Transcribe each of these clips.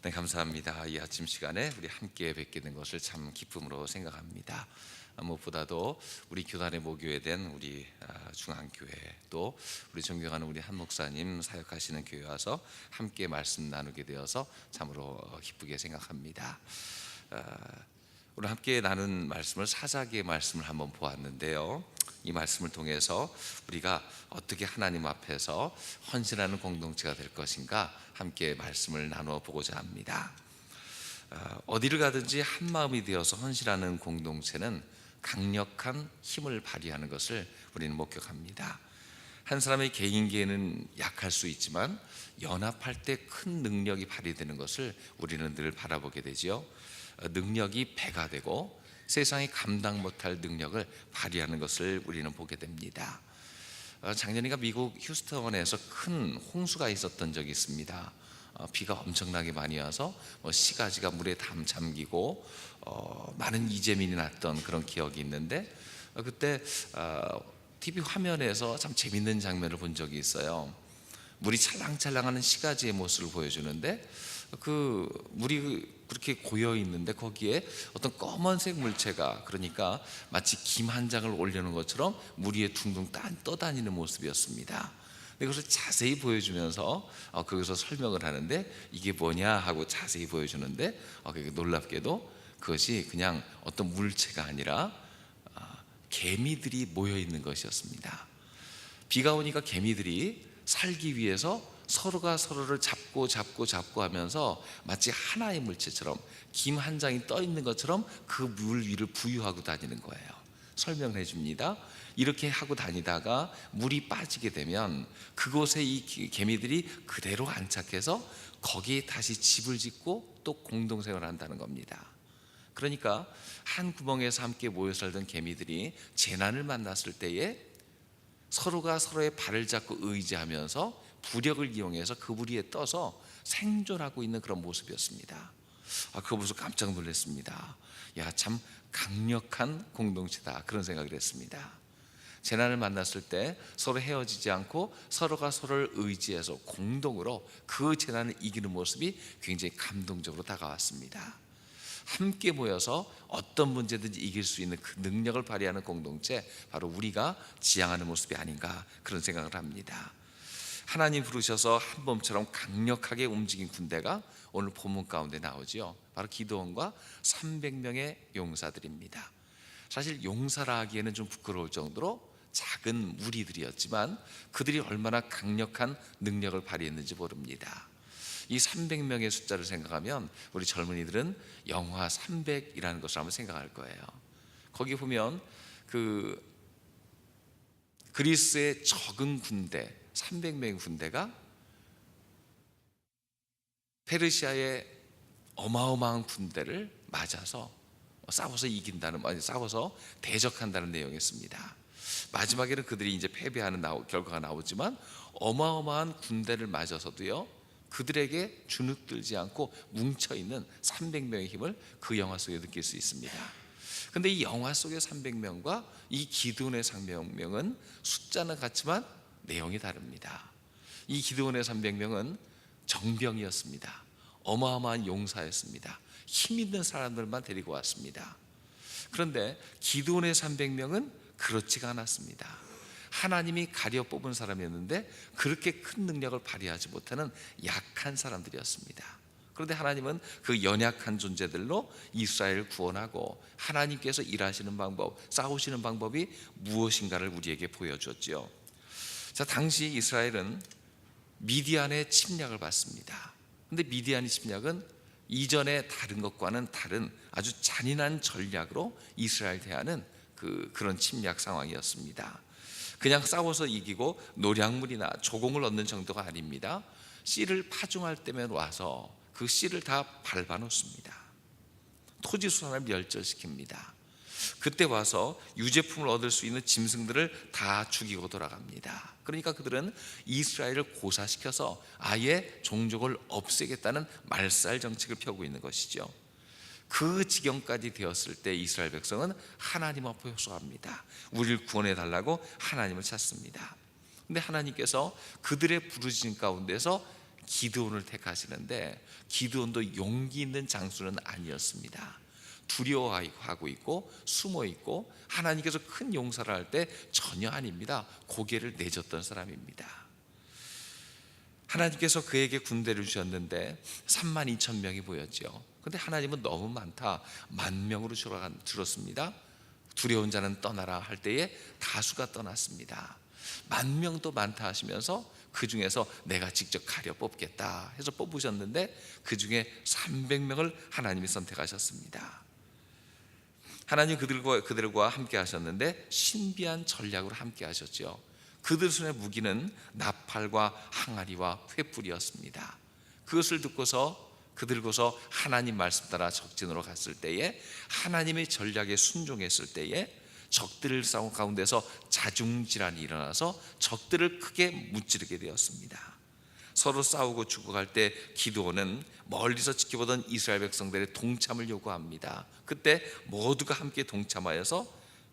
네, 감사합니다. 이 아침 시간에 우리 함께 뵙게 된 것을 참 기쁨으로 생각합니다. 무엇보다도 우리 교단의 모교에 된 우리 중앙교회, 또 우리 존경하는 우리 한 목사님 사역하시는 교회 와서 함께 말씀 나누게 되어서 참으로 기쁘게 생각합니다. 오늘 함께 나눈 말씀을 사사기의 말씀을 한번 보았는데요, 이 말씀을 통해서 우리가 어떻게 하나님 앞에서 헌신하는 공동체가 될 것인가 함께 말씀을 나누어 보고자 합니다. 어디를 가든지 한 마음이 되어서 헌신하는 공동체는 강력한 힘을 발휘하는 것을 우리는 목격합니다. 한 사람의 개인기에는 약할 수 있지만 연합할 때 큰 능력이 발휘되는 것을 우리는 늘 바라보게 되지요. 능력이 배가 되고 세상이 감당 못할 능력을 발휘하는 것을 우리는 보게 됩니다. 작년인가 미국 휴스턴에서 큰 홍수가 있었던 적이 있습니다. 비가 엄청나게 많이 와서 시가지가 물에 잠기고 많은 이재민이 났던 그런 기억이 있는데, 그때 TV 화면에서 참 재밌는 장면을 본 적이 있어요. 물이 찰랑찰랑하는 시가지의 모습을 보여주는데, 그 물이 그렇게 고여 있는데 거기에 어떤 검은색 물체가, 그러니까 마치 김 한 장을 올려놓은 것처럼 물 위에 둥둥 떠다니는 모습이었습니다. 이것을 자세히 보여주면서 거기서 설명을 하는데, 이게 뭐냐 하고 자세히 보여주는데, 놀랍게도 그것이 그냥 어떤 물체가 아니라 개미들이 모여 있는 것이었습니다. 비가 오니까 개미들이 살기 위해서 서로가 서로를 잡고 하면서 마치 하나의 물체처럼 김 한 장이 떠 있는 것처럼 그 물 위를 부유하고 다니는 거예요. 설명을 해줍니다. 이렇게 하고 다니다가 물이 빠지게 되면 그곳에 이 개미들이 그대로 안착해서 거기에 다시 집을 짓고 또 공동생활을 한다는 겁니다. 그러니까 한 구멍에서 함께 모여 살던 개미들이 재난을 만났을 때에 서로가 서로의 발을 잡고 의지하면서 부력을 이용해서 그 물 위에 떠서 생존하고 있는 그런 모습이었습니다. 그 모습 깜짝 놀랐습니다. 참 강력한 공동체다, 그런 생각을 했습니다. 재난을 만났을 때 서로 헤어지지 않고 서로가 서로를 의지해서 공동으로 그 재난을 이기는 모습이 굉장히 감동적으로 다가왔습니다. 함께 모여서 어떤 문제든지 이길 수 있는 그 능력을 발휘하는 공동체, 바로 우리가 지향하는 모습이 아닌가, 그런 생각을 합니다. 하나님 부르셔서 한 몸처럼 강력하게 움직인 군대가 오늘 본문 가운데 나오지요. 바로 기드온과 300명의 용사들입니다. 사실 용사라 하기에는 좀 부끄러울 정도로 작은 무리들이었지만 그들이 얼마나 강력한 능력을 발휘했는지 모릅니다. 이 300명의 숫자를 생각하면 우리 젊은이들은 영화 300이라는 것을 한번 생각할 거예요. 거기 보면 그 그리스의 적은 군대 300명의 군대가 페르시아의 어마어마한 군대를 맞아서 싸워서 이긴다는, 싸워서 대적한다는 내용이었습니다. 마지막에는 그들이 이제 패배하는 결과가 나오지만 어마어마한 군대를 맞아서도요, 그들에게 주눅들지 않고 뭉쳐있는 300명의 힘을 그 영화 속에 느낄 수 있습니다. 그런데 이 영화 속의 300명과 이 기드온의 300명은 숫자는 같지만 내용이 다릅니다. 이 기드온의 300명은 정병이었습니다. 어마어마한 용사였습니다. 힘 있는 사람들만 데리고 왔습니다. 그런데 기드온의 300명은 그렇지가 않았습니다. 하나님이 가려 뽑은 사람이었는데 그렇게 큰 능력을 발휘하지 못하는 약한 사람들이었습니다. 그런데 하나님은 그 연약한 존재들로 이스라엘을 구원하고 하나님께서 일하시는 방법, 싸우시는 방법이 무엇인가를 우리에게 보여줬죠. 자, 당시 이스라엘은 미디안의 침략을 받습니다. 그런데 미디안의 침략은 이전에 다른 것과는 다른 아주 잔인한 전략으로 이스라엘 대하는 그런 침략 상황이었습니다. 그냥 싸워서 이기고 노량물이나 조공을 얻는 정도가 아닙니다. 씨를 파종할 때면 와서 그 씨를 다 밟아 놓습니다. 토지 수산을 멸절시킵니다. 그때 와서 유제품을 얻을 수 있는 짐승들을 다 죽이고 돌아갑니다. 그러니까 그들은 이스라엘을 고사시켜서 아예 종족을 없애겠다는 말살 정책을 펴고 있는 것이죠. 그 지경까지 되었을 때 이스라엘 백성은 하나님 앞에 호소합니다. 우리를 구원해 달라고 하나님을 찾습니다. 그런데 하나님께서 그들의 부르짖음 가운데서 기드온을 택하시는데 기드온도 용기 있는 장수는 아니었습니다. 두려워하고 있고 숨어 있고 하나님께서 큰 용서를 할 때 전혀 아닙니다. 고개를 내줬던 사람입니다. 하나님께서 그에게 군대를 주셨는데 32,000명이 보였죠. 그런데 하나님은 너무 많다, 10,000명으로 줄었습니다. 두려운 자는 떠나라 할 때에 다수가 떠났습니다. 10,000명도 많다 하시면서 그 중에서 내가 직접 가려 뽑겠다 해서 뽑으셨는데 그 중에 300명을 하나님이 선택하셨습니다. 하나님 그들과 함께 하셨는데 신비한 전략으로 함께 하셨죠. 그들 손의 무기는 나팔과 항아리와 횃불이었습니다. 그것을 듣고서 하나님 말씀 따라 적진으로 갔을 때에 하나님의 전략에 순종했을 때에 적들을 싸움 가운데서 자중질환이 일어나서 적들을 크게 무찌르게 되었습니다. 서로 싸우고 죽어갈 때 기드온은 멀리서 지켜보던 이스라엘 백성들의 동참을 요구합니다. 그때 모두가 함께 동참하여서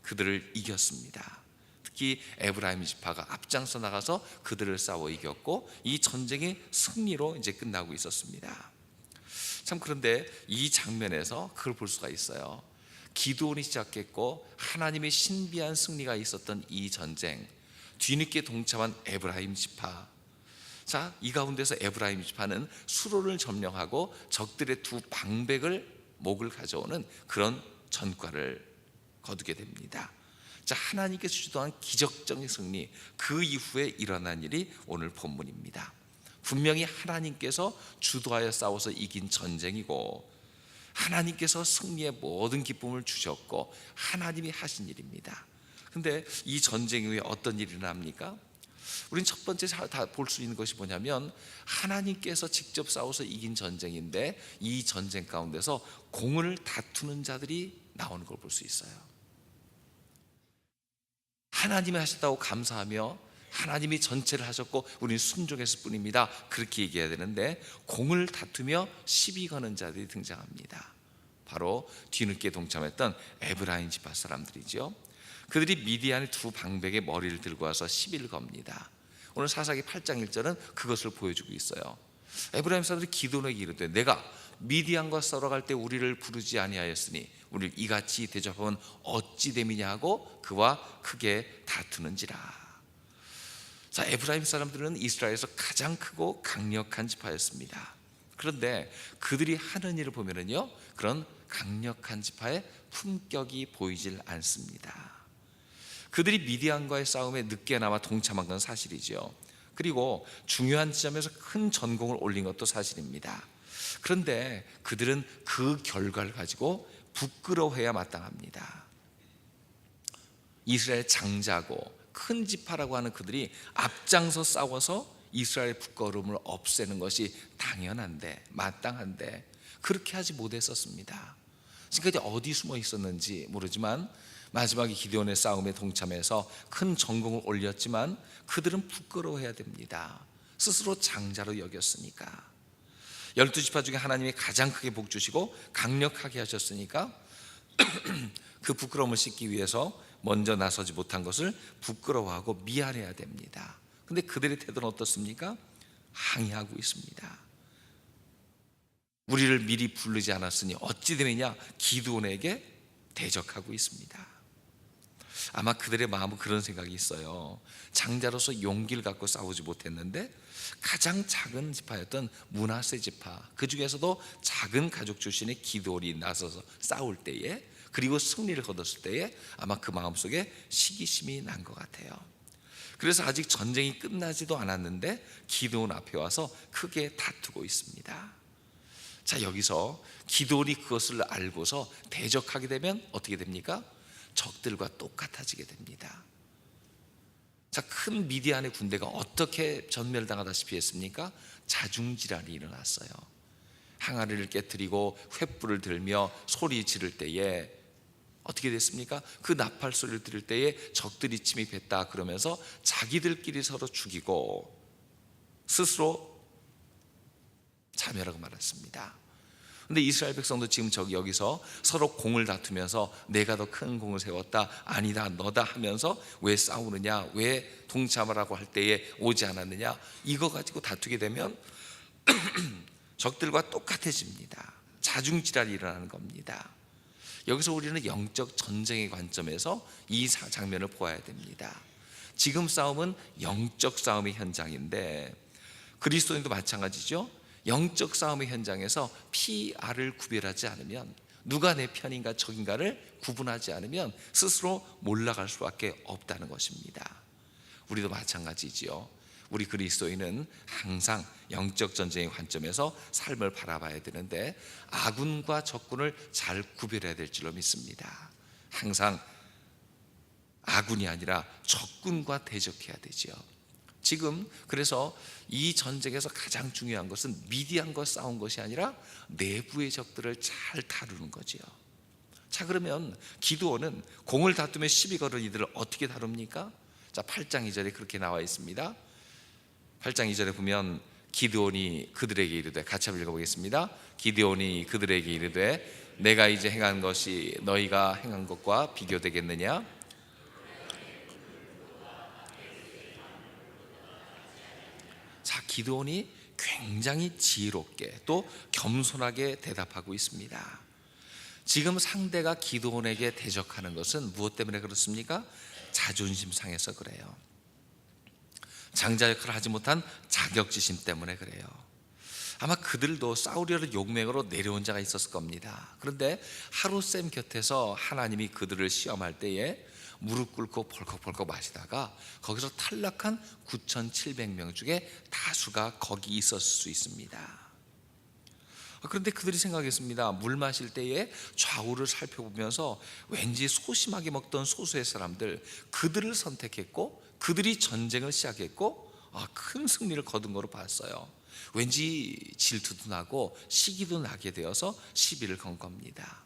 그들을 이겼습니다. 특히 에브라임 지파가 앞장서 나가서 그들을 싸워 이겼고 이 전쟁이 승리로 이제 끝나고 있었습니다. 참, 그런데 이 장면에서 그걸 볼 수가 있어요. 기드온이 시작했고 하나님의 신비한 승리가 있었던 이 전쟁, 뒤늦게 동참한 에브라임 지파, 자, 이 가운데서 에브라임 지파는 수로를 점령하고 적들의 두 방백을 목을 가져오는 그런 전과를 거두게 됩니다. 자, 하나님께서 주도한 기적적인 승리, 그 이후에 일어난 일이 오늘 본문입니다. 분명히 하나님께서 주도하여 싸워서 이긴 전쟁이고 하나님께서 승리의 모든 기쁨을 주셨고 하나님이 하신 일입니다. 근데 이 전쟁 이후에 어떤 일이 일어납니까? 우린 첫 번째 다 볼 수 있는 것이 뭐냐면 하나님께서 직접 싸워서 이긴 전쟁인데 이 전쟁 가운데서 공을 다투는 자들이 나오는 걸 볼 수 있어요. 하나님이 하셨다고 감사하며 하나님이 전체를 하셨고 우리는 순종했을 뿐입니다, 그렇게 얘기해야 되는데 공을 다투며 시비 거는 자들이 등장합니다. 바로 뒤늦게 동참했던 에브라임 지파 사람들이죠. 그들이 미디안의 두 방백의 머리를 들고 와서 시비를 겁니다. 오늘 사사기 8장 1절은 그것을 보여주고 있어요. 에브라임 사람들이 기드온에게 이르되 내가 미디안과 싸우러 때 우리를 부르지 아니하였으니 우리를 이같이 대접하면 어찌 됨이냐 하고 그와 크게 다투는지라. 자, 에브라임 사람들은 이스라엘에서 가장 크고 강력한 지파였습니다. 그런데 그들이 하는 일을 보면은요, 그런 강력한 지파의 품격이 보이질 않습니다. 그들이 미디안과의 싸움에 늦게나마 동참한 건 사실이죠. 그리고 중요한 지점에서 큰 전공을 올린 것도 사실입니다. 그런데 그들은 그 결과를 가지고 부끄러워해야 마땅합니다. 이스라엘 장자고 큰 지파라고 하는 그들이 앞장서 싸워서 이스라엘의 부끄러움을 없애는 것이 당연한데 마땅한데 그렇게 하지 못했었습니다. 지금까지 어디 숨어 있었는지 모르지만 마지막에 기드온의 싸움에 동참해서 큰 전공을 올렸지만 그들은 부끄러워해야 됩니다. 스스로 장자로 여겼으니까. 12지파 중에 하나님이 가장 크게 복 주시고 강력하게 하셨으니까 그 부끄러움을 씻기 위해서 먼저 나서지 못한 것을 부끄러워하고 미안해야 됩니다. 근데 그들의 태도는 어떻습니까? 항의하고 있습니다. 우리를 미리 부르지 않았으니 어찌 되느냐, 기드온에게 대적하고 있습니다. 아마 그들의 마음은 그런 생각이 있어요. 장자로서 용기를 갖고 싸우지 못했는데 가장 작은 지파였던 므낫세 지파, 그 중에서도 작은 가족 출신의 기드온이 나서서 싸울 때에, 그리고 승리를 거뒀을 때에 아마 그 마음속에 시기심이 난 것 같아요. 그래서 아직 전쟁이 끝나지도 않았는데 기드온 앞에 와서 크게 다투고 있습니다. 자, 여기서 기드온이 그것을 알고서 대적하게 되면 어떻게 됩니까? 적들과 똑같아지게 됩니다. 자, 큰 미디안의 군대가 어떻게 전멸당하다시피 했습니까? 자중질환이 일어났어요. 항아리를 깨뜨리고 횃불을 들며 소리 지를 때에 어떻게 됐습니까? 그 나팔 소리를 들을 때에 적들이 침입했다 그러면서 자기들끼리 서로 죽이고 스스로 자멸하고 말았습니다. 근데 이스라엘 백성도 지금 여기서 서로 공을 다투면서 내가 더 큰 공을 세웠다, 아니다 너다 하면서 왜 싸우느냐, 왜 동참하라고 할 때에 오지 않았느냐, 이거 가지고 다투게 되면 적들과 똑같아집니다. 자중질환이 일어나는 겁니다. 여기서 우리는 영적 전쟁의 관점에서 이 장면을 보아야 됩니다. 지금 싸움은 영적 싸움의 현장인데 그리스도인도 마찬가지죠. 영적 싸움의 현장에서 P-R을 구별하지 않으면, 누가 내 편인가 적인가를 구분하지 않으면 스스로 몰락할 수밖에 없다는 것입니다. 우리도 마찬가지지요. 우리 그리스도인은 항상 영적 전쟁의 관점에서 삶을 바라봐야 되는데 아군과 적군을 잘 구별해야 될 줄로 믿습니다. 항상 아군이 아니라 적군과 대적해야 되죠. 지금 그래서 이 전쟁에서 가장 중요한 것은 미디안과 싸운 것이 아니라 내부의 적들을 잘 다루는 거지요. 자, 그러면 기드온은 공을 다투며 시비 거는 이들을 어떻게 다룹니까? 자, 8장 2절에 그렇게 나와 있습니다. 8장 2절에 보면 기드온이 그들에게 이르되, 같이 한번 읽어보겠습니다. 기드온이 그들에게 이르되 내가 이제 행한 것이 너희가 행한 것과 비교되겠느냐? 자, 기드온이 굉장히 지혜롭게 또 겸손하게 대답하고 있습니다. 지금 상대가 기드온에게 대적하는 것은 무엇 때문에 그렇습니까? 자존심 상해서 그래요. 장자 역할을 하지 못한 자격지심 때문에 그래요. 아마 그들도 싸우려는 용맹으로 내려온 자가 있었을 겁니다. 그런데 하루쌤 곁에서 하나님이 그들을 시험할 때에 무릎 꿇고 벌컥벌컥 마시다가 거기서 탈락한 9,700명 중에 다수가 거기 있었을 수 있습니다. 그런데 그들이 생각했습니다. 물 마실 때에 좌우를 살펴보면서 왠지 소심하게 먹던 소수의 사람들, 그들을 선택했고 그들이 전쟁을 시작했고 큰 승리를 거둔 거로 봤어요. 왠지 질투도 나고 시기도 나게 되어서 시비를 건 겁니다.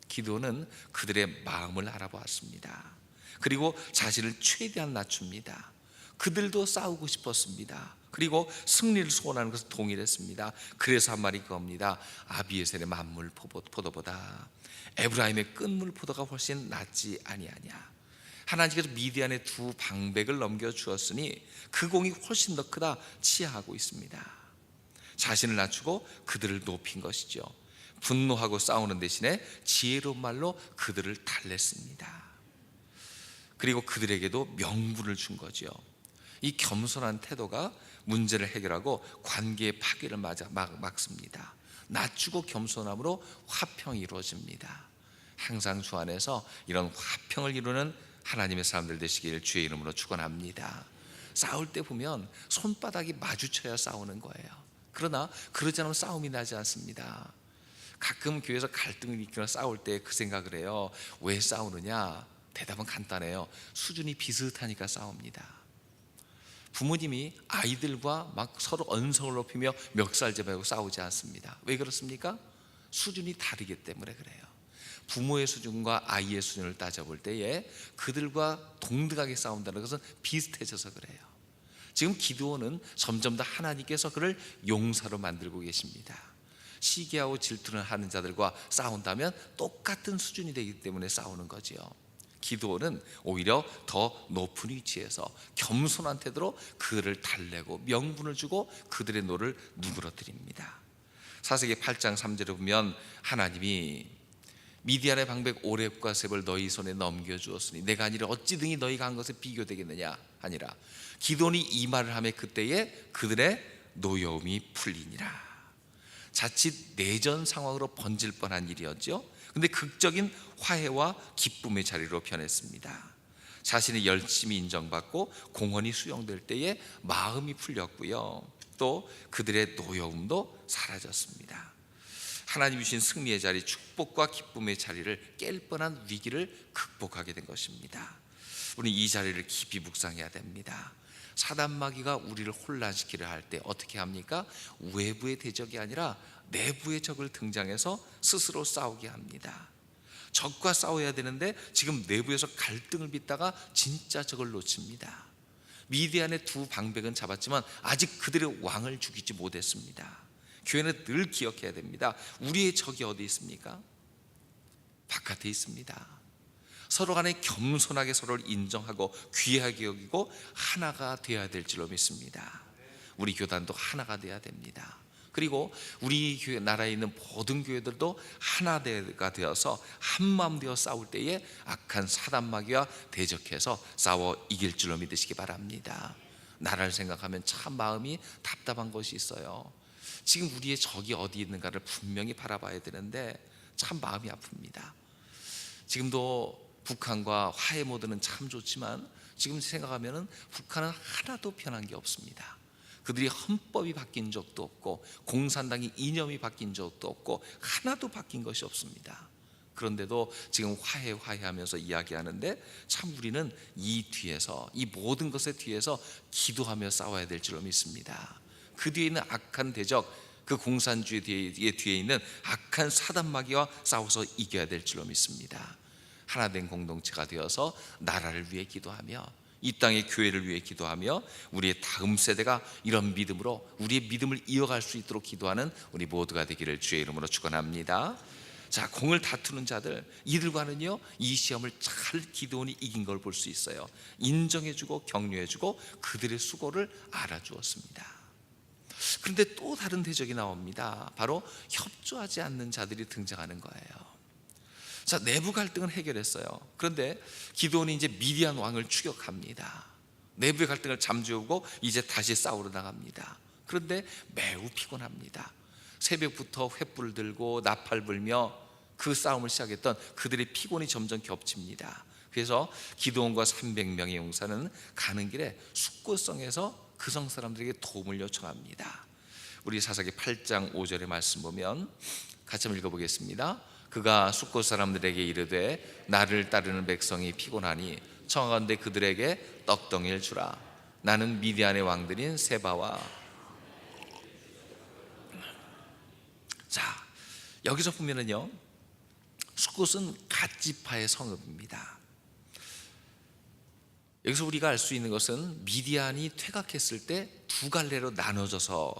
기드온은 그들의 마음을 알아보았습니다. 그리고 자신을 최대한 낮춥니다. 그들도 싸우고 싶었습니다. 그리고 승리를 소원하는 것을 동일했습니다. 그래서 한 말이 그겁니다. 아비에셀의 만물 포도보다 에브라임의 끝물 포도가 훨씬 낫지 아니하냐. 하나님께서 미디안의 두 방백을 넘겨주었으니 그 공이 훨씬 더 크다 치하하고 있습니다. 자신을 낮추고 그들을 높인 것이죠. 분노하고 싸우는 대신에 지혜로운 말로 그들을 달랬습니다. 그리고 그들에게도 명분을 준 거죠. 이 겸손한 태도가 문제를 해결하고 관계의 파괴를 막습니다. 낮추고 겸손함으로 화평이 이루어집니다. 항상 주 안에서 이런 화평을 이루는 하나님의 사람들 되시길 주의 이름으로 축원합니다. 싸울 때 보면 손바닥이 마주쳐야 싸우는 거예요. 그러나 그러지 않으면 싸움이 나지 않습니다. 가끔 교회에서 갈등을 일으키거나 싸울 때 그 생각을 해요. 왜 싸우느냐? 대답은 간단해요. 수준이 비슷하니까 싸웁니다. 부모님이 아이들과 막 서로 언성을 높이며 멱살잡고 싸우지 않습니다. 왜 그렇습니까? 수준이 다르기 때문에 그래요. 부모의 수준과 아이의 수준을 따져볼 때에 그들과 동등하게 싸운다는 것은 비슷해져서 그래요. 지금 기드온은 점점 더 하나님께서 그를 용사로 만들고 계십니다. 시기하고 질투를 하는 자들과 싸운다면 똑같은 수준이 되기 때문에 싸우는 거지요. 기드온은 오히려 더 높은 위치에서 겸손한 태도로 그들을 달래고 명분을 주고 그들의 노를 누그러뜨립니다. 사사기 8장 3절에 보면 하나님이 미디안의 방백 오렙과 셉을 너희 손에 넘겨주었으니 내가 아니라 어찌 등이 너희가 한 것에 비교되겠느냐 아니라 기드온이 이 말을 하며 그때에 그들의 노여움이 풀리니라. 자칫 내전 상황으로 번질 뻔한 일이었죠. 근데 극적인 화해와 기쁨의 자리로 변했습니다. 자신이 열심히 인정받고 공헌이 수용될 때에 마음이 풀렸고요. 또 그들의 노여움도 사라졌습니다. 하나님 주신 승리의 자리, 축복과 기쁨의 자리를 깰 뻔한 위기를 극복하게 된 것입니다. 우리는 이 자리를 깊이 묵상해야 됩니다. 사단마귀가 우리를 혼란시키려 할 때 어떻게 합니까? 외부의 대적이 아니라 내부의 적을 등장해서 스스로 싸우게 합니다. 적과 싸워야 되는데 지금 내부에서 갈등을 빚다가 진짜 적을 놓칩니다. 미디안의 두 방백은 잡았지만 아직 그들의 왕을 죽이지 못했습니다. 교회는 늘 기억해야 됩니다. 우리의 적이 어디 있습니까? 바깥에 있습니다. 서로 간에 겸손하게 서로를 인정하고 귀하게 여기고 하나가 되어야 될 줄로 믿습니다. 우리 교단도 하나가 되어야 됩니다. 그리고 우리 교회 나라에 있는 모든 교회들도 하나가 되어서 한마음 되어 싸울 때에 악한 사단 마귀와 대적해서 싸워 이길 줄로 믿으시기 바랍니다. 나라를 생각하면 참 마음이 답답한 것이 있어요. 지금 우리의 적이 어디 있는가를 분명히 바라봐야 되는데 참 마음이 아픕니다. 지금도 북한과 화해 모드는 참 좋지만 지금 생각하면 북한은 하나도 변한 게 없습니다. 그들이 헌법이 바뀐 적도 없고 공산당의 이념이 바뀐 적도 없고 하나도 바뀐 것이 없습니다. 그런데도 지금 화해하면서 이야기하는데 참 우리는 이 뒤에서, 이 모든 것의 뒤에서 기도하며 싸워야 될 줄로 믿습니다. 그 뒤에 있는 악한 대적, 그 공산주의 뒤에 있는 악한 사단 마귀와 싸워서 이겨야 될 줄로 믿습니다. 하나된 공동체가 되어서 나라를 위해 기도하며 이 땅의 교회를 위해 기도하며 우리의 다음 세대가 이런 믿음으로 우리의 믿음을 이어갈 수 있도록 기도하는 우리 모두가 되기를 주의 이름으로 축원합니다. 자, 공을 다투는 자들, 이들과는요 이 시험을 잘 기도원이 이긴 걸 볼 수 있어요. 인정해주고 격려해주고 그들의 수고를 알아주었습니다. 그런데 또 다른 대적이 나옵니다. 바로 협조하지 않는 자들이 등장하는 거예요. 자, 내부 갈등은 해결했어요. 그런데 기드온이 이제 미디안 왕을 추격합니다. 내부의 갈등을 잠재우고 이제 다시 싸우러 나갑니다. 그런데 매우 피곤합니다. 새벽부터 횃불을 들고 나팔 불며 그 싸움을 시작했던 그들의 피곤이 점점 겹칩니다. 그래서 기드온과 300명의 용사는 가는 길에 숫고성에서 그 성 사람들에게 도움을 요청합니다. 우리 사사기 8장 5절의 말씀 보면 같이 한번 읽어보겠습니다. 그가 숫곳 사람들에게 이르되 나를 따르는 백성이 피곤하니 청하건대 그들에게 떡덩이를 주라. 나는 미디안의 왕들인 세바와. 자, 여기서 보면은요 숫곳은 갓지파의 성읍입니다. 여기서 우리가 알 수 있는 것은 미디안이 퇴각했을 때 두 갈래로 나눠져서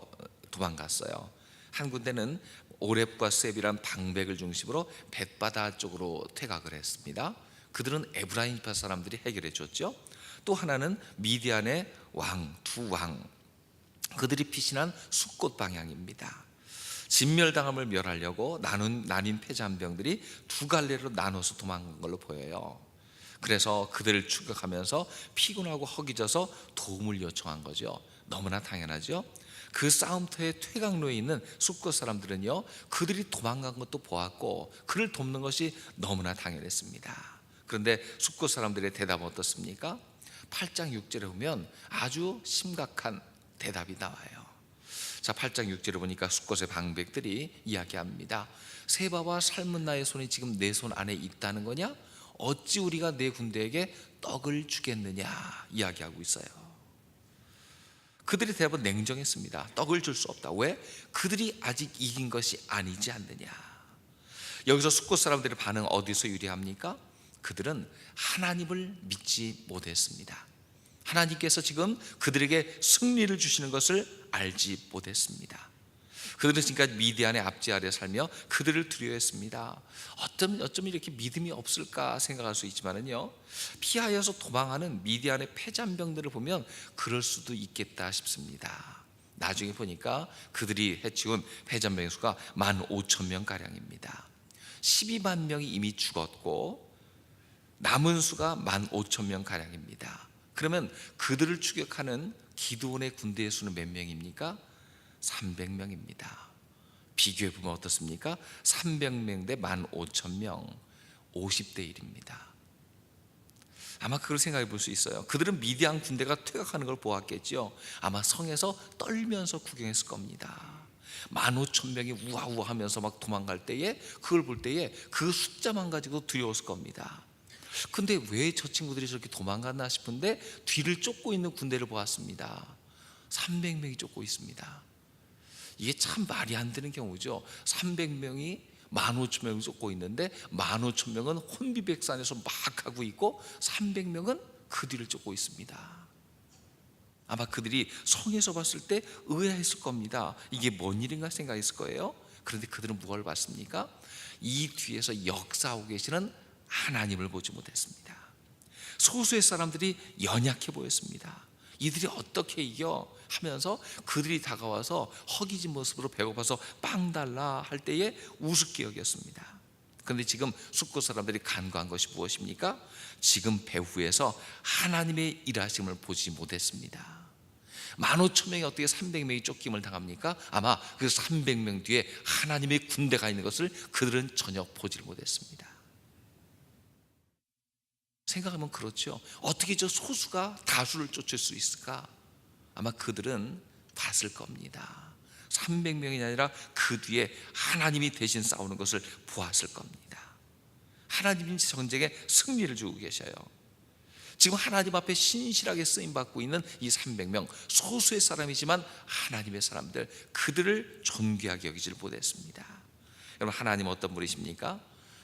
도망갔어요. 한 군데는 오렙과 셉이란 방백을 중심으로 벳바다 쪽으로 퇴각을 했습니다. 그들은 에브라임 지파 사람들이 해결해 줬죠. 또 하나는 미디안의 두 왕, 그들이 피신한 숫곳 방향입니다. 진멸당함을 멸하려고 나뉜 패잔병들이 두 갈래로 나눠서 도망간 걸로 보여요. 그래서 그들을 추격하면서 피곤하고 허기져서 도움을 요청한 거죠. 너무나 당연하죠. 그 싸움터의 퇴각로에 있는 숫곳 사람들은요 그들이 도망간 것도 보았고 그를 돕는 것이 너무나 당연했습니다. 그런데 숫곳 사람들의 대답은 어떻습니까? 8장 6절에 보면 아주 심각한 대답이 나와요. 자, 8장 6절에 보니까 숫곳의 방백들이 이야기합니다. 세바와 살문나의 손이 지금 내 손 안에 있다는 거냐? 어찌 우리가 내 군대에게 떡을 주겠느냐 이야기하고 있어요. 그들의 대답은 냉정했습니다. 떡을 줄 수 없다. 왜? 그들이 아직 이긴 것이 아니지 않느냐. 여기서 숫곳 사람들의 반응 어디서 유리합니까? 그들은 하나님을 믿지 못했습니다. 하나님께서 지금 그들에게 승리를 주시는 것을 알지 못했습니다. 그들은 지금까지 미디안의 압제 아래 살며 그들을 두려워했습니다. 어쩜 이렇게 믿음이 없을까 생각할 수 있지만은요 피하여서 도망하는 미디안의 패잔병들을 보면 그럴 수도 있겠다 싶습니다. 나중에 보니까 그들이 해치운 패잔병의 수가 15,000명가량입니다 12만 명이 이미 죽었고 남은 수가 15,000명가량입니다 그러면 그들을 추격하는 기드온의 군대의 수는 몇 명입니까? 300명입니다. 비교해보면 어떻습니까? 300명 대 15,000명, 50대 1입니다. 아마 그걸 생각해 볼 수 있어요. 그들은 미디안 군대가 퇴각하는 걸 보았겠죠. 아마 성에서 떨면서 구경했을 겁니다. 15,000명이 우아우아 하면서 막 도망갈 때에 그걸 볼 때에 그 숫자만 가지고 두려웠을 겁니다. 근데 왜 저 친구들이 저렇게 도망갔나 싶은데 뒤를 쫓고 있는 군대를 보았습니다. 300명이 쫓고 있습니다. 이게 참 말이 안 되는 경우죠. 300명이 15,000명을 쫓고 있는데 15,000명은 혼비백산에서 막 하고 있고 300명은 그 뒤를 쫓고 있습니다. 아마 그들이 성에서 봤을 때 의아했을 겁니다. 이게 뭔 일인가 생각했을 거예요. 그런데 그들은 무엇을 봤습니까? 이 뒤에서 역사하고 계시는 하나님을 보지 못했습니다. 소수의 사람들이 연약해 보였습니다. 이들이 어떻게 이겨? 하면서 그들이 다가와서 허기진 모습으로 배고파서 빵 달라 할 때에 우습게 여겼습니다. 그런데 지금 숫곳 사람들이 간과한 것이 무엇입니까? 지금 배후에서 하나님의 일하심을 보지 못했습니다. 15,000명이 어떻게 300명이 쫓김을 당합니까? 아마 그 300명 뒤에 하나님의 군대가 있는 것을 그들은 전혀 보지를 못했습니다. 생각하면 그렇죠. 어떻게 저 소수가 다수를 쫓을 수 있을까? 아마 그들은 봤을 겁니다. 300명이 아니라 그 뒤에 하나님이 대신 싸우는 것을 보았을 겁니다. 하나님이 전쟁에 승리를 주고 계셔요. 지금 하나님 앞에 신실하게 쓰임받고 있는 이 300명, 소수의 사람이지만 하나님의 사람들, 그들을 존귀하게 여기질 못했습니다. 여러분, 하나님 어떤 분이십니까?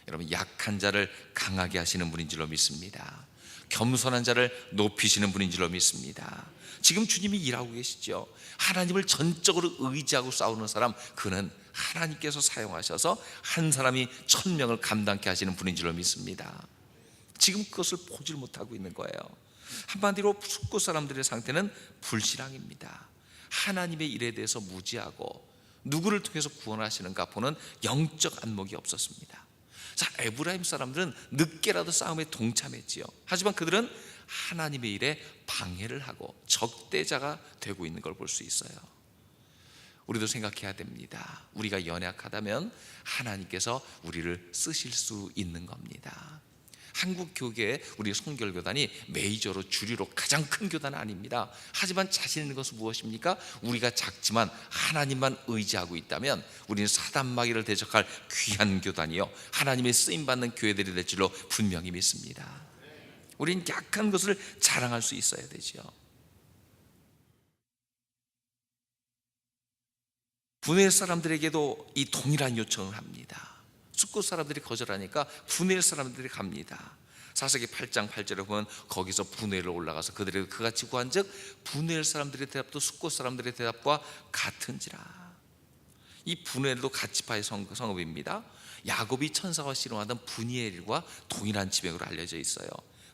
여러분, 약한 자를 강하게 하시는 분인 줄로 믿습니다. 겸손한 자를 높이시는 분인 줄로 믿습니다. 지금 주님이 일하고 계시죠. 하나님을 전적으로 의지하고 싸우는 사람, 그는 하나님께서 사용하셔서 한 사람이 1000명을 감당케 하시는 분인 줄로 믿습니다. 지금 그것을 보질 못하고 있는 거예요. 한마디로 숫곳 사람들의 상태는 불신앙입니다. 하나님의 일에 대해서 무지하고 누구를 통해서 구원하시는가 보는 영적 안목이 없었습니다. 자, 에브라임 사람들은 늦게라도 싸움에 동참했지요. 하지만 그들은 하나님의 일에 방해를 하고 적대자가 되고 있는 걸 볼 수 있어요. 우리도 생각해야 됩니다. 우리가 연약하다면 하나님께서 우리를 쓰실 수 있는 겁니다. 한국 교계의 우리 성결교단이 메이저로 주류로 가장 큰 교단은 아닙니다. 하지만 자신 있는 것은 무엇입니까? 우리가 작지만 하나님만 의지하고 있다면 우리는 사단마귀를 대적할 귀한 교단이요, 하나님의 쓰임받는 교회들이 될 줄로 분명히 믿습니다. 우리는 약한 것을 자랑할 수 있어야 되죠. 분해 사람들에게도 이 동일한 요청을 합니다. 숫곳 사람들이 거절하니까 분해 사람들이 갑니다. 사사기 8장 8절에 보면 거기서 분해를 올라가서 그들에게 그같이 구한즉 분해 사람들의 대답도 숫곳 사람들의 대답과 같은지라. 이 분해도 가치파의 성읍입니다. 야곱이 천사와 씨름하던 브니엘과 동일한 지명으로 알려져 있어요.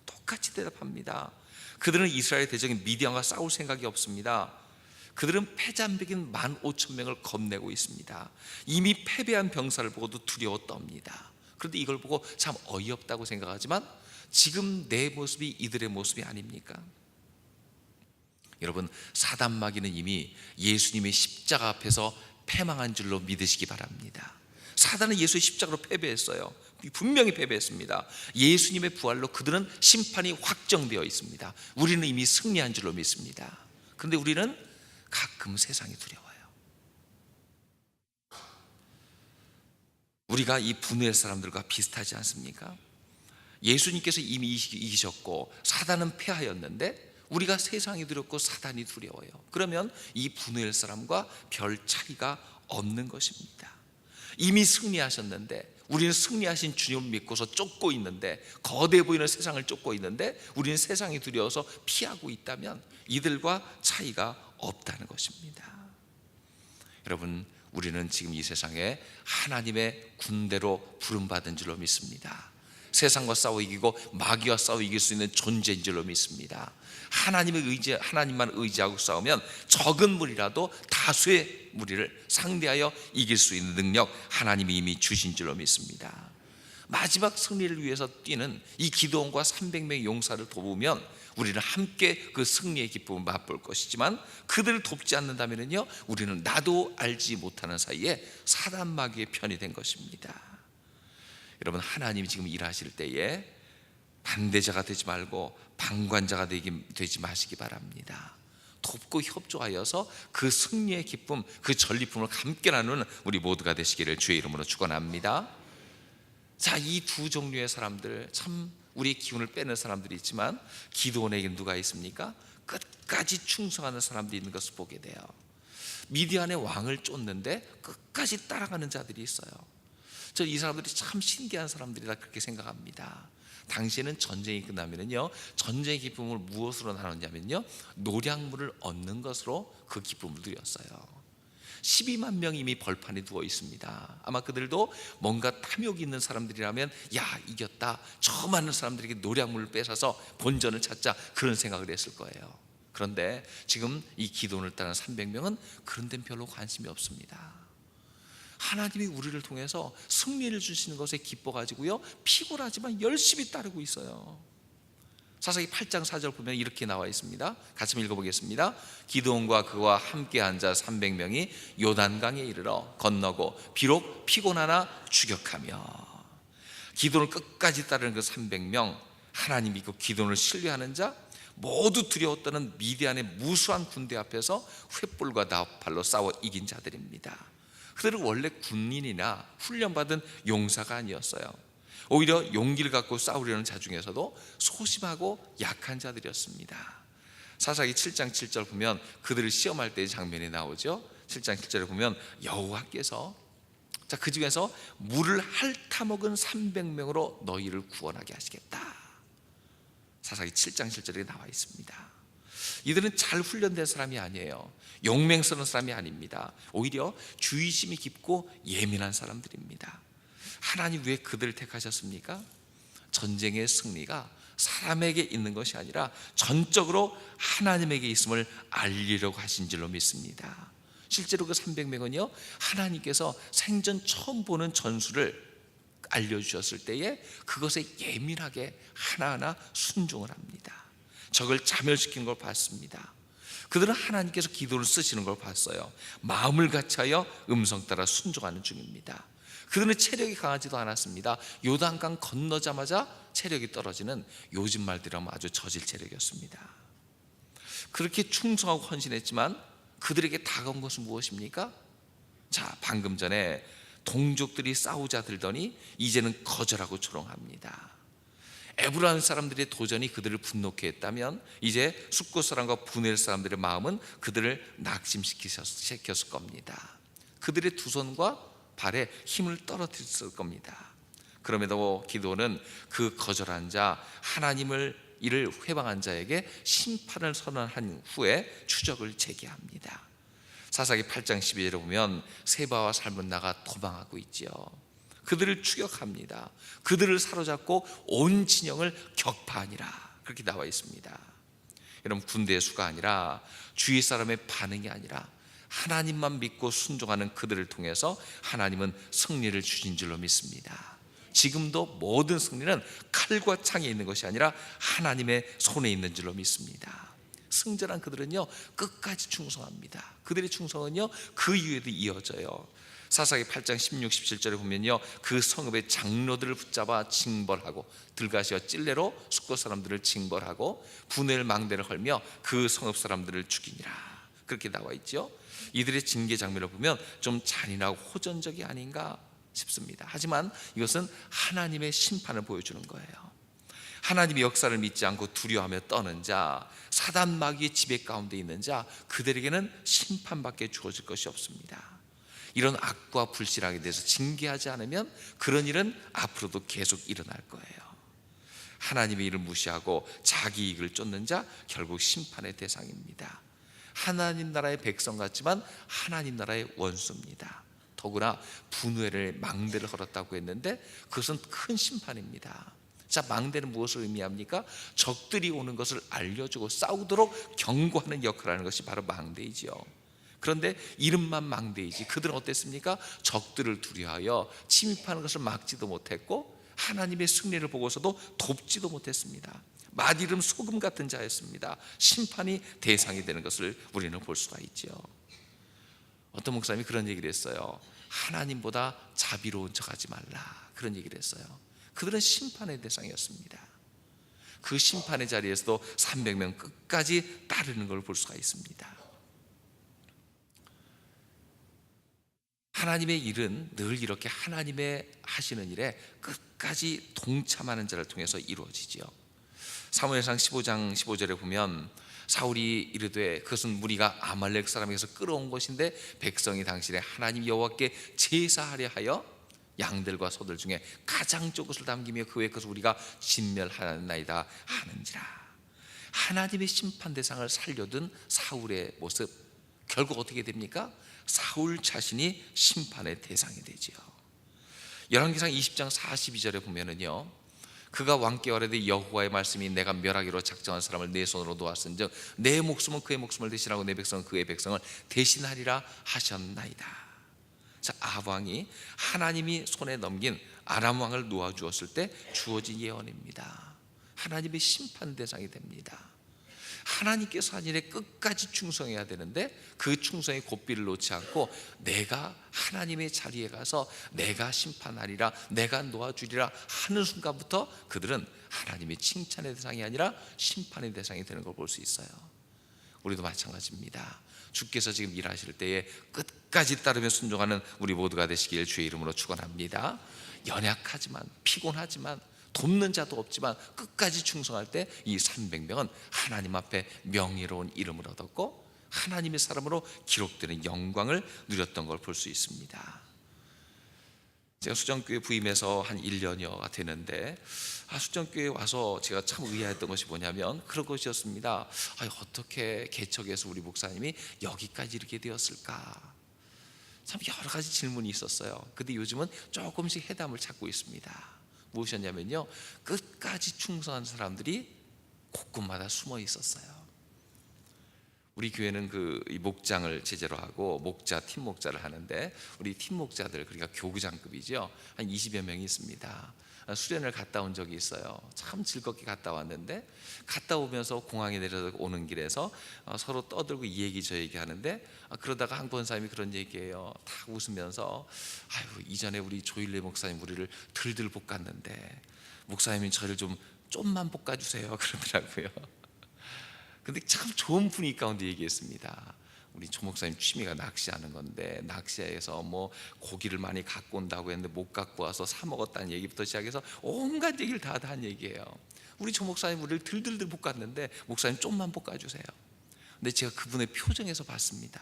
똑같이 대답합니다. 그들은 이스라엘 대적인 미디안과 싸울 생각이 없습니다. 그들은 패잔백인 15,000명을 겁내고 있습니다. 이미 패배한 병사를 보고도 두려워 떱니다. 그런데 이걸 보고 참 어이없다고 생각하지만 지금 내 모습이 이들의 모습이 아닙니까? 여러분, 사단마귀는 이미 예수님의 십자가 앞에서 패망한 줄로 믿으시기 바랍니다. 사단은 예수의 십자가로 패배했어요. 분명히 패배했습니다. 예수님의 부활로 그들은 심판이 확정되어 있습니다. 우리는 이미 승리한 줄로 믿습니다. 그런데 우리는 가끔 세상이 두려워요. 우리가 이 분해의 사람들과 비슷하지 않습니까? 예수님께서 이미 이기셨고 사단은 패하였는데 우리가 세상이 두렵고 사단이 두려워요. 그러면 이 분해의 사람과 별 차이가 없는 것입니다. 이미 승리하셨는데 우리는 승리하신 주님을 믿고서 쫓고 있는데, 거대해 보이는 세상을 쫓고 있는데 우리는 세상이 두려워서 피하고 있다면 이들과 차이가 없다는 것입니다. 여러분, 우리는 지금 이 세상에 하나님의 군대로 부름받은 줄로 믿습니다. 세상과 싸워 이기고 마귀와 싸워 이길 수 있는 존재인 줄로 믿습니다. 하나님만 의지하고 싸우면 적은 무리라도 다수의 무리를 상대하여 이길 수 있는 능력, 하나님이 이미 주신 줄로 믿습니다. 마지막 승리를 위해서 뛰는 이 기드온과 300명의 용사를 돕으면 우리는 함께 그 승리의 기쁨을 맛볼 것이지만, 그들을 돕지 않는다면요, 우리는 나도 알지 못하는 사이에 사단 마귀의 편이 된 것입니다. 여러분, 하나님이 지금 일하실 때에 반대자가 되지 말고 방관자가 되지 마시기 바랍니다. 돕고 협조하여서 그 승리의 기쁨, 그 전리품을 함께 나누는 우리 모두가 되시기를 주의 이름으로 축원합니다. 자, 이 두 종류의 사람들, 참 우리의 기운을 빼는 사람들이 있지만 기드온에게 누가 있습니까? 끝까지 충성하는 사람들이 있는 것을 보게 돼요. 미디안의 왕을 쫓는데 끝까지 따라가는 자들이 있어요. 저 이 사람들이 참 신기한 사람들이다, 그렇게 생각합니다. 당시에는 전쟁이 끝나면요, 전쟁의 기쁨을 무엇으로 나눴냐면요, 노량물을 얻는 것으로 그 기쁨을 누렸어요. 12만 명이 이미 벌판에 누워 있습니다. 아마 그들도 뭔가 탐욕이 있는 사람들이라면 야, 이겼다, 저 많은 사람들에게 노량물을 뺏어서 본전을 찾자, 그런 생각을 했을 거예요. 그런데 지금 이 기도원을 따른 300명은 그런 데는 별로 관심이 없습니다. 하나님이 우리를 통해서 승리를 주시는 것에 기뻐가지고요, 피곤하지만 열심히 따르고 있어요. 사사기 8장 4절 보면 이렇게 나와 있습니다. 같이 읽어보겠습니다. 기드온과 그와 함께 앉아 300명이 요단강에 이르러 건너고 비록 피곤하나 추격하며. 기드온을 끝까지 따르는 그 300명, 하나님 믿고 기드온을 신뢰하는 자, 모두 두려웠다는 미디안의 무수한 군대 앞에서 횃불과 나팔로 싸워 이긴 자들입니다. 그들은 원래 군인이나 훈련받은 용사가 아니었어요. 오히려 용기를 갖고 싸우려는 자 중에서도 소심하고 약한 자들이었습니다. 사사기 7장 7절 보면 그들을 시험할 때의 장면이 나오죠. 7장 7절에 보면 여호와께서 그 중에서 물을 핥아먹은 300명으로 너희를 구원하게 하시겠다. 사사기 7장 7절에 나와 있습니다. 이들은 잘 훈련된 사람이 아니에요. 용맹스러운 사람이 아닙니다. 오히려 주의심이 깊고 예민한 사람들입니다. 하나님 왜 그들을 택하셨습니까? 전쟁의 승리가 사람에게 있는 것이 아니라 전적으로 하나님에게 있음을 알리려고 하신 줄로 믿습니다. 실제로 그 300명은요, 하나님께서 생전 처음 보는 전술을 알려주셨을 때에 그것에 예민하게 하나하나 순종을 합니다. 적을 자멸시키는 걸 봤습니다. 그들은 하나님께서 기도를 쓰시는 걸 봤어요. 마음을 같이하여 음성 따라 순종하는 중입니다. 그들은 체력이 강하지도 않았습니다. 요단강 건너자마자 체력이 떨어지는, 요즘 말대로 아주 저질 체력이었습니다. 그렇게 충성하고 헌신했지만 그들에게 다가온 것은 무엇입니까? 자, 방금 전에 동족들이 싸우자 들더니 이제는 거절하고 조롱합니다. 에브라임 사람들의 도전이 그들을 분노케 했다면 이제 숫곳 사람과 분엘 사람들의 마음은 그들을 낙심시켰을 겁니다. 그들의 두 손과 발에 힘을 떨어뜨렸을 겁니다. 그럼에도 기도는 그 거절한 자, 하나님을 이를 회방한 자에게 심판을 선언한 후에 추적을 제기합니다. 사사기 8장 12절에 보면 세바와 살문나가 도망하고 있지요. 그들을 추격합니다. 그들을 사로잡고 온 진영을 격파하니라, 그렇게 나와 있습니다. 여러분, 군대의 수가 아니라 주위 사람의 반응이 아니라 하나님만 믿고 순종하는 그들을 통해서 하나님은 승리를 주신 줄로 믿습니다. 지금도 모든 승리는 칼과 창에 있는 것이 아니라 하나님의 손에 있는 줄로 믿습니다. 승전한 그들은요, 끝까지 충성합니다. 그들의 충성은요, 그 이후에도 이어져요. 사사기 8장 16, 17절에 보면요, 그 성읍의 장로들을 붙잡아 징벌하고 들가시와 찔레로 숫곳 사람들을 징벌하고 분해를 망대를 헐며 그 성읍 사람들을 죽이니라, 그렇게 나와 있죠. 이들의 징계 장면을 보면 좀 잔인하고 호전적이 아닌가 싶습니다. 하지만 이것은 하나님의 심판을 보여주는 거예요. 하나님의 역사를 믿지 않고 두려워하며 떠는 자, 사단 마귀의 지배 가운데 있는 자, 그들에게는 심판밖에 주어질 것이 없습니다. 이런 악과 불신앙에 대해서 징계하지 않으면 그런 일은 앞으로도 계속 일어날 거예요. 하나님의 일을 무시하고 자기 이익을 쫓는 자, 결국 심판의 대상입니다. 하나님 나라의 백성 같지만 하나님 나라의 원수입니다. 더구나 분회를 망대를 걸었다고 했는데 그것은 큰 심판입니다. 자, 망대는 무엇을 의미합니까? 적들이 오는 것을 알려주고 싸우도록 경고하는 역할을 하는 것이 바로 망대이지요. 그런데 이름만 망대이지 그들은 어땠습니까? 적들을 두려워하여 침입하는 것을 막지도 못했고 하나님의 승리를 보고서도 돕지도 못했습니다. 맏이름 소금 같은 자였습니다. 심판이 대상이 되는 것을 우리는 볼 수가 있죠. 어떤 목사님이 그런 얘기를 했어요. 하나님보다 자비로운 척하지 말라, 그런 얘기를 했어요. 그들은 심판의 대상이었습니다. 그 심판의 자리에서도 300명 끝까지 따르는 걸 볼 수가 있습니다. 하나님의 일은 늘 이렇게 하나님의 하시는 일에 끝까지 동참하는 자를 통해서 이루어지지요. 사무엘상 15장 15절에 보면 사울이 이르되 그것은 무리가 아말렉 사람에게서 끌어온 것인데 백성이 당신의 하나님 여호와께 제사하려 하여 양들과 소들 중에 가장 적은 것을 남기며 그 외의 것을 우리가 진멸하나이다 하는지라. 하나님의 심판 대상을 살려둔 사울의 모습, 결국 어떻게 됩니까? 사울 자신이 심판의 대상이 되지요. 열왕기상 20장 42절에 보면은요, 그가 왕께 아뢰되 여호와의 말씀이 내가 멸하기로 작정한 사람을 내 손으로 놓았은즉 내 목숨은 그의 목숨을 대신하고 내 백성은 그의 백성을 대신하리라 하셨나이다. 자, 아합 왕이 하나님이 손에 넘긴 아람 왕을 놓아주었을 때 주어진 예언입니다. 하나님의 심판 대상이 됩니다. 하나님께서 한 일에 끝까지 충성해야 되는데 그 충성의 고삐를 놓지 않고 내가 하나님의 자리에 가서 내가 심판하리라, 내가 놓아주리라 하는 순간부터 그들은 하나님의 칭찬의 대상이 아니라 심판의 대상이 되는 걸 볼 수 있어요. 우리도 마찬가지입니다. 주께서 지금 일하실 때에 끝까지 따르며 순종하는 우리 모두가 되시길 주의 이름으로 축원합니다. 연약하지만 피곤하지만 돕는 자도 없지만 끝까지 충성할 때 이 300명은 하나님 앞에 명예로운 이름을 얻었고 하나님의 사람으로 기록되는 영광을 누렸던 걸 볼 수 있습니다. 제가 수정교회 부임해서 한 1년여가 되는데 수정교회에 와서 제가 참 의아했던 것이 뭐냐면 그런 것이었습니다. 어떻게 개척해서 우리 목사님이 여기까지 이렇게 되었을까? 참 여러 가지 질문이 있었어요. 근데 요즘은 조금씩 해답을 찾고 있습니다. 무엇이었냐면요, 끝까지 충성한 사람들이 곳곳마다 숨어 있었어요. 우리 교회는 이 목장을 제재로 하고 목자, 팀 목자를 하는데 우리 팀 목자들, 그러니까 교구장급이죠, 한 20여 명이 있습니다. 수련을 갔다 온 적이 있어요. 참 즐겁게 갔다 왔는데 갔다 오면서 공항에 내려서 오는 길에서 서로 떠들고 이 얘기 저 얘기 하는데 그러다가 한 권사님이 그런 얘기예요. 다 웃으면서 이전에 우리 조일래 목사님 우리를 들들 볶았는데 목사님이 저를 좀만 볶아주세요 그러더라고요. 근데 참 좋은 분위기 가운데 얘기했습니다. 우리 조 목사님 취미가 낚시하는 건데 낚시해서 고기를 많이 갖고 온다고 했는데 못 갖고 와서 사 먹었다는 얘기부터 시작해서 온갖 얘기를 다 한 얘기예요. 우리 조 목사님 우리를 들들들 볶았는데 목사님 좀만 볶아주세요. 근데 제가 그분의 표정에서 봤습니다.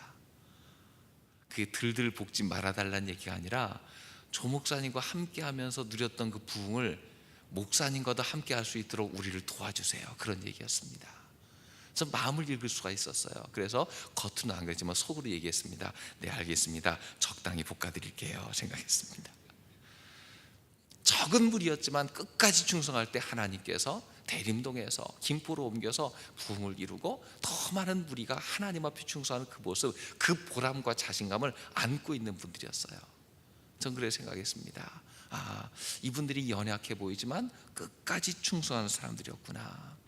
그게 들들 볶지 말아달라는 얘기가 아니라 조 목사님과 함께 하면서 누렸던 그 부흥을 목사님과도 함께 할 수 있도록 우리를 도와주세요, 그런 얘기였습니다. 그래서 마음을 읽을 수가 있었어요. 그래서 겉으로는 안 그랬지만 속으로 얘기했습니다. 네, 알겠습니다. 적당히 볶아드릴게요 생각했습니다. 적은 무리였지만 끝까지 충성할 때 하나님께서 대림동에서 김포로 옮겨서 부흥을 이루고 더 많은 무리가 하나님 앞에 충성하는 그 모습, 그 보람과 자신감을 안고 있는 분들이었어요. 전 그렇게 생각했습니다. 이분들이 연약해 보이지만 끝까지 충성하는 사람들이었구나.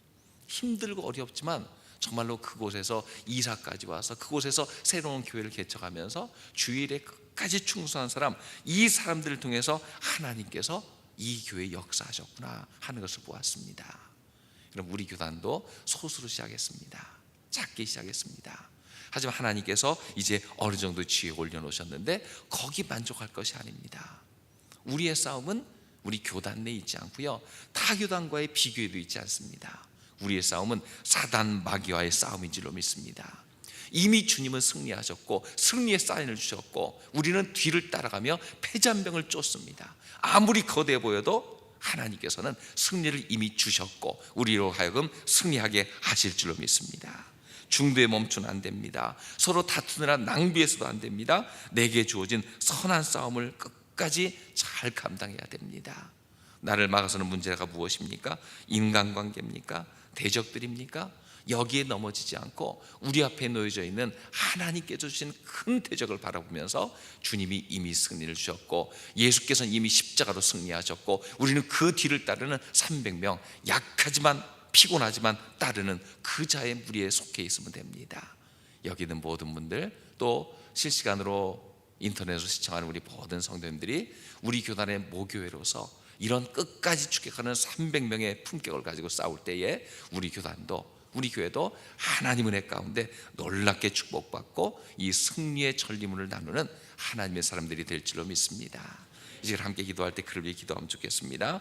힘들고 어렵지만 정말로 그곳에서 이사까지 와서 그곳에서 새로운 교회를 개척하면서 주일에 끝까지 충성한 사람, 이 사람들을 통해서 하나님께서 이 교회에 역사하셨구나 하는 것을 보았습니다. 그럼 우리 교단도 소수로 시작했습니다. 작게 시작했습니다. 하지만 하나님께서 이제 어느 정도 지위에 올려놓으셨는데 거기 만족할 것이 아닙니다. 우리의 싸움은 우리 교단 내에 있지 않고요, 타 교단과의 비교에도 있지 않습니다. 우리의 싸움은 사단 마귀와의 싸움인 줄로 믿습니다. 이미 주님은 승리하셨고 승리의 사인을 주셨고 우리는 뒤를 따라가며 패잔병을 쫓습니다. 아무리 거대해 보여도 하나님께서는 승리를 이미 주셨고 우리로 하여금 승리하게 하실 줄로 믿습니다. 중도에 멈추면 안 됩니다. 서로 다투느라 낭비해서도 안 됩니다. 내게 주어진 선한 싸움을 끝까지 잘 감당해야 됩니다. 나를 막아서는 문제가 무엇입니까? 인간관계입니까? 대적들입니까? 여기에 넘어지지 않고 우리 앞에 놓여져 있는 하나님께서 주신 큰 대적을 바라보면서 주님이 이미 승리를 주셨고 예수께서는 이미 십자가로 승리하셨고 우리는 그 뒤를 따르는 300명, 약하지만 피곤하지만 따르는 그 자의 무리에 속해 있으면 됩니다. 여기 있는 모든 분들, 또 실시간으로 인터넷으로 시청하는 우리 모든 성도님들이 우리 교단의 모교회로서 이런 끝까지 축격하는 300명의 품격을 가지고 싸울 때에 우리 교단도, 우리 교회도 하나님 은혜 가운데 놀랍게 축복받고 이 승리의 전리문을 나누는 하나님의 사람들이 될 줄로 믿습니다. 이제 함께 기도할 때 그를 위해 기도하면 좋겠습니다.